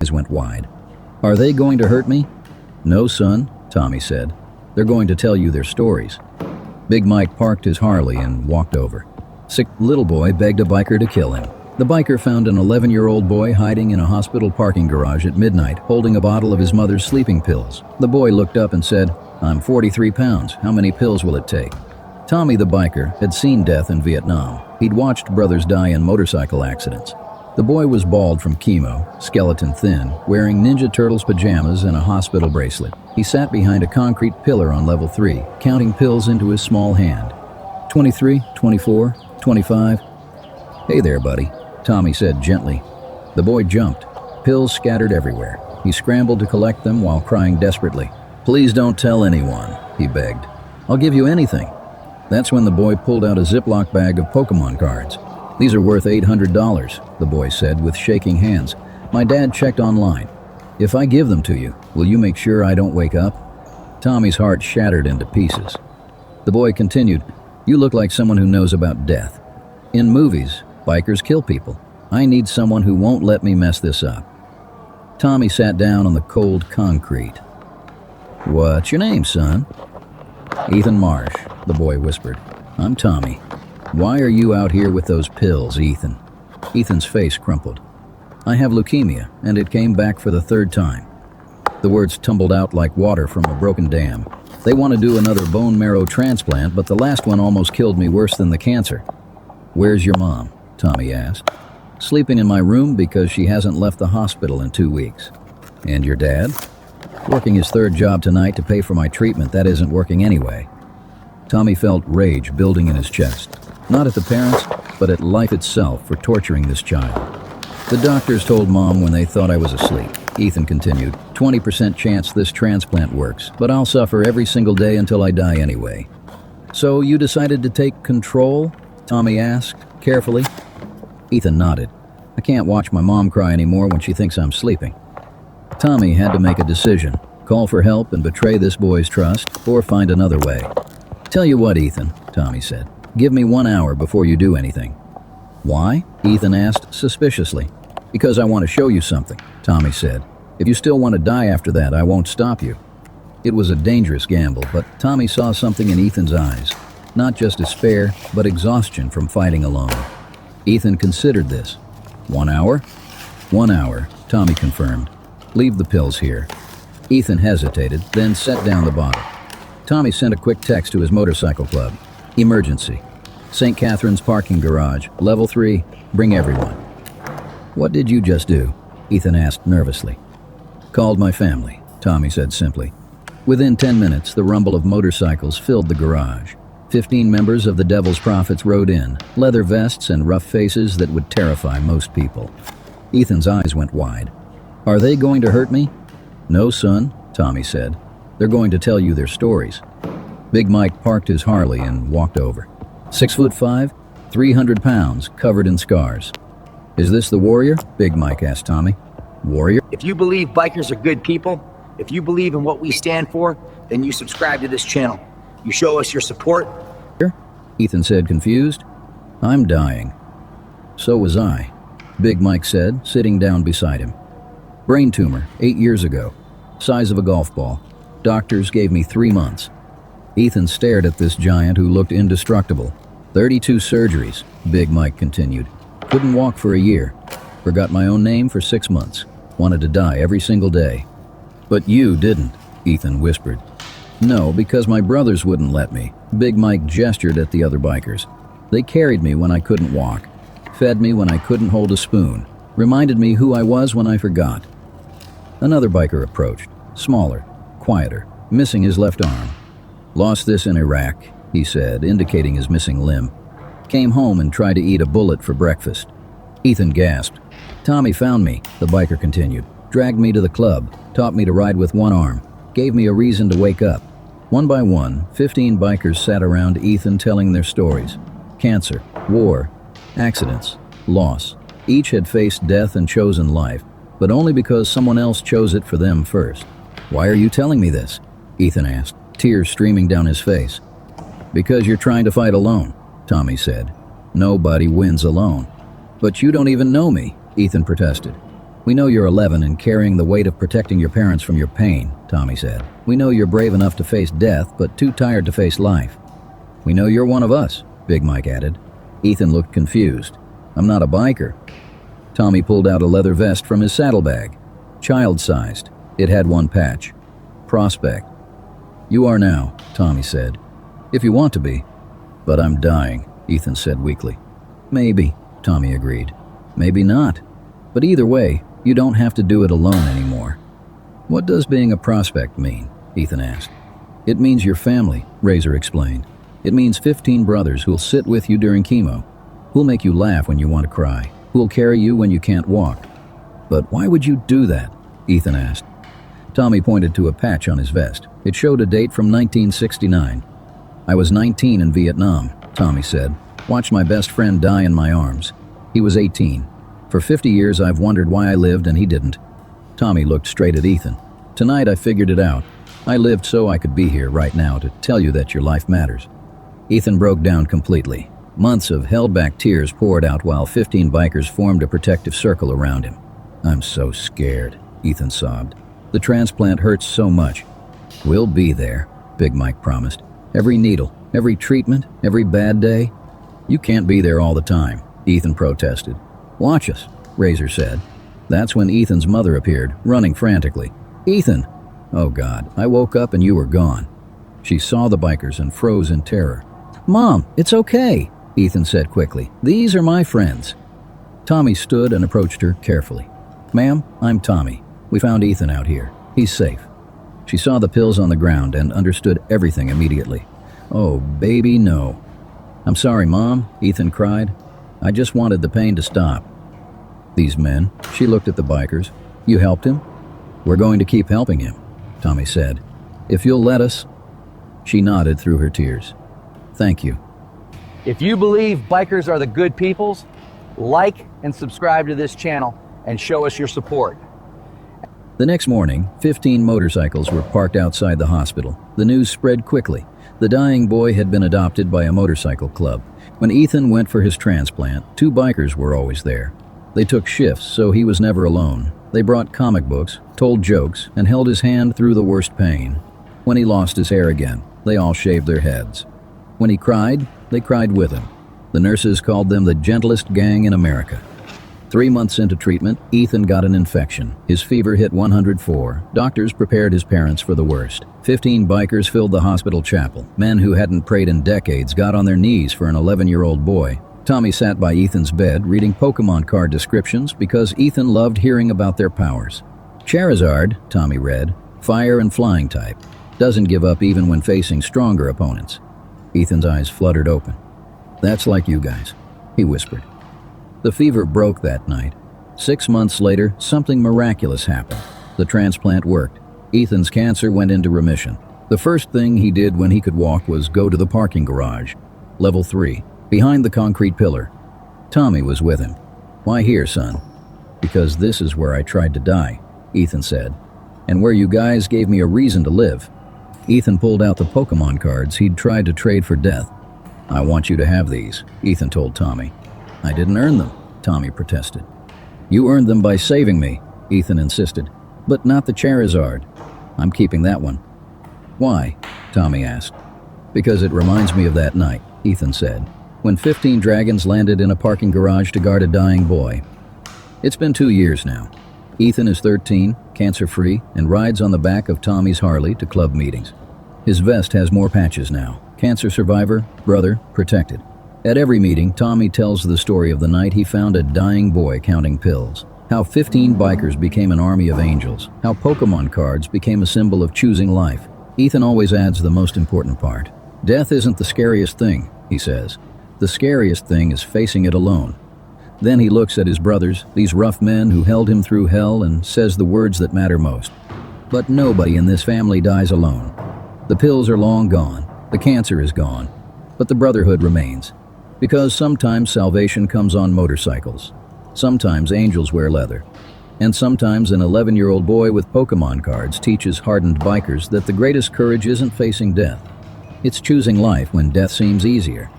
eyes went wide. Are they going to hurt me? No, son, Tommy said. They're going to tell you their stories. Big Mike parked his Harley and walked over. Sick little boy begged a biker to kill him. The biker found an 11-year-old boy hiding in a hospital parking garage at midnight, holding a bottle of his mother's sleeping pills. The boy looked up and said, "I'm 43 pounds. How many pills will it take?" Tommy the biker had seen death in Vietnam. He'd watched brothers die in motorcycle accidents. The boy was bald from chemo, skeleton thin, wearing Ninja Turtles pajamas and a hospital bracelet. He sat behind a concrete pillar on level 3, counting pills into his small hand. 23, 24, 25. Hey there, buddy, Tommy said gently. The boy jumped. Pills scattered everywhere. He scrambled to collect them while crying desperately. Please don't tell anyone, he begged. I'll give you anything. That's when the boy pulled out a Ziploc bag of Pokemon cards. These are worth $800, the boy said with shaking hands. My dad checked online. If I give them to you, will you make sure I don't wake up? Tommy's heart shattered into pieces. The boy continued, You look like someone who knows about death. In movies, bikers kill people. I need someone who won't let me mess this up. Tommy sat down on the cold concrete. What's your name, son? Ethan Marsh, the boy whispered. I'm Tommy. Why are you out here with those pills, Ethan? Ethan's face crumpled. I have leukemia, and it came back for the 3rd time. The words tumbled out like water from a broken dam. They want to do another bone marrow transplant, but the last one almost killed me worse than the cancer. Where's your mom? Tommy asked. Sleeping in my room because she hasn't left the hospital in 2 weeks. And your dad? Working his 3rd job tonight to pay for my treatment. That isn't working anyway. Tommy felt rage building in his chest. Not at the parents, but at life itself for torturing this child. The doctors told Mom when they thought I was asleep. Ethan continued, 20% chance this transplant works, but I'll suffer every single day until I die anyway. So you decided to take control? Tommy asked, carefully. Ethan nodded. I can't watch my mom cry anymore when she thinks I'm sleeping. Tommy had to make a decision, call for help and betray this boy's trust, or find another way. Tell you what, Ethan, Tommy said. Give me 1 hour before you do anything. Why? Ethan asked suspiciously. Because I want to show you something, Tommy said. If you still want to die after that, I won't stop you. It was a dangerous gamble, but Tommy saw something in Ethan's eyes. Not just despair, but exhaustion from fighting alone. Ethan considered this. 1 hour? 1 hour, Tommy confirmed. Leave the pills here. Ethan hesitated, then set down the bottle. Tommy sent a quick text to his motorcycle club. Emergency. St. Catherine's parking garage, level 3, bring everyone. What did you just do? Ethan asked nervously. Called my family, Tommy said simply. Within 10 minutes, the rumble of motorcycles filled the garage. 15 members of the Devil's Prophets rode in, leather vests and rough faces that would terrify most people. Ethan's eyes went wide. Are they going to hurt me? No, son, Tommy said. They're going to tell you their stories. Big Mike parked his Harley and walked over. 6'5", 300 pounds, covered in scars. Is this the warrior? Big Mike asked Tommy. Warrior? If you believe bikers are good people, if you believe in what we stand for, then you subscribe to this channel. You show us your support. Ethan said, confused. I'm dying. So was I, Big Mike said, sitting down beside him. Brain tumor, 8 years ago. Size of a golf ball. Doctors gave me 3 months. Ethan stared at this giant who looked indestructible. 32 surgeries, Big Mike continued. Couldn't walk for a year. Forgot my own name for 6 months. Wanted to die every single day. But you didn't, Ethan whispered. No, because my brothers wouldn't let me. Big Mike gestured at the other bikers. They carried me when I couldn't walk. Fed me when I couldn't hold a spoon. Reminded me who I was when I forgot. Another biker approached. Smaller, quieter, missing his left arm. Lost this in Iraq, he said, indicating his missing limb. Came home and tried to eat a bullet for breakfast. Ethan gasped. Tommy found me, the biker continued. Dragged me to the club, taught me to ride with one arm, gave me a reason to wake up. One by one, 15 bikers sat around Ethan telling their stories. Cancer, war, accidents, loss. Each had faced death and chosen life, but only because someone else chose it for them first. Why are you telling me this? Ethan asked, tears streaming down his face. Because you're trying to fight alone, Tommy said. Nobody wins alone. But you don't even know me, Ethan protested. We know you're 11 and carrying the weight of protecting your parents from your pain, Tommy said. We know you're brave enough to face death, but too tired to face life. We know you're one of us, Big Mike added. Ethan looked confused. I'm not a biker. Tommy pulled out a leather vest from his saddlebag. Child-sized. It had one patch. Prospect. You are now, Tommy said. If you want to be. But I'm dying, Ethan said weakly. Maybe, Tommy agreed. Maybe not. But either way, you don't have to do it alone anymore. What does being a prospect mean? Ethan asked. It means your family, Razor explained. It means 15 brothers who'll sit with you during chemo, who'll make you laugh when you want to cry, who'll carry you when you can't walk. But why would you do that? Ethan asked. Tommy pointed to a patch on his vest. It showed a date from 1969. I was 19 in Vietnam, Tommy said. Watched my best friend die in my arms. He was 18. For 50 years I've wondered why I lived and he didn't. Tommy looked straight at Ethan. Tonight I figured it out. I lived so I could be here right now to tell you that your life matters. Ethan broke down completely. Months of held-back tears poured out while 15 bikers formed a protective circle around him. I'm so scared, Ethan sobbed. The transplant hurts so much. We'll be there, Big Mike promised. Every needle, every treatment, every bad day. You can't be there all the time, Ethan protested. Watch us, Razor said. That's when Ethan's mother appeared, running frantically. Ethan! Oh God, I woke up and you were gone. She saw the bikers and froze in terror. Mom, it's okay, Ethan said quickly. These are my friends. Tommy stood and approached her carefully. Ma'am, I'm Tommy. We found Ethan out here. He's safe. She saw the pills on the ground and understood everything immediately. Oh, baby, no. I'm sorry, Mom, Ethan cried. I just wanted the pain to stop. These men, she looked at the bikers. You helped him? We're going to keep helping him, Tommy said. If you'll let us. She nodded through her tears. Thank you. If you believe bikers are the good peoples, like and subscribe to this channel and show us your support. The next morning, 15 motorcycles were parked outside the hospital. The news spread quickly. The dying boy had been adopted by a motorcycle club. When Ethan went for his transplant, 2 bikers were always there. They took shifts, so he was never alone. They brought comic books, told jokes, and held his hand through the worst pain. When he lost his hair again, they all shaved their heads. When he cried, they cried with him. The nurses called them the gentlest gang in America. 3 months into treatment, Ethan got an infection. His fever hit 104. Doctors prepared his parents for the worst. 15 bikers filled the hospital chapel. Men who hadn't prayed in decades got on their knees for an 11-year-old boy. Tommy sat by Ethan's bed reading Pokemon card descriptions because Ethan loved hearing about their powers. Charizard, Tommy read, fire and flying type. Doesn't give up even when facing stronger opponents. Ethan's eyes fluttered open. That's like you guys, he whispered. The fever broke that night. 6 months later, something miraculous happened. The transplant worked. Ethan's cancer went into remission. The first thing he did when he could walk was go to the parking garage. Level 3, behind the concrete pillar. Tommy was with him. Why here, son? Because this is where I tried to die, Ethan said. And where you guys gave me a reason to live. Ethan pulled out the Pokemon cards he'd tried to trade for death. I want you to have these, Ethan told Tommy. I didn't earn them, Tommy protested. You earned them by saving me, Ethan insisted. But not the Charizard. I'm keeping that one. Why? Tommy asked. Because it reminds me of that night, Ethan said, when 15 dragons landed in a parking garage to guard a dying boy. It's been 2 years now. Ethan is 13, cancer-free, and rides on the back of Tommy's Harley to club meetings. His vest has more patches now. Cancer survivor, brother, protected. At every meeting, Tommy tells the story of the night he found a dying boy counting pills. How 15 bikers became an army of angels. How Pokemon cards became a symbol of choosing life. Ethan always adds the most important part. Death isn't the scariest thing, he says. The scariest thing is facing it alone. Then he looks at his brothers, these rough men who held him through hell, and says the words that matter most. But nobody in this family dies alone. The pills are long gone. The cancer is gone. But the brotherhood remains. Because sometimes salvation comes on motorcycles. Sometimes angels wear leather. And sometimes an 11-year-old boy with Pokemon cards teaches hardened bikers that the greatest courage isn't facing death. It's choosing life when death seems easier.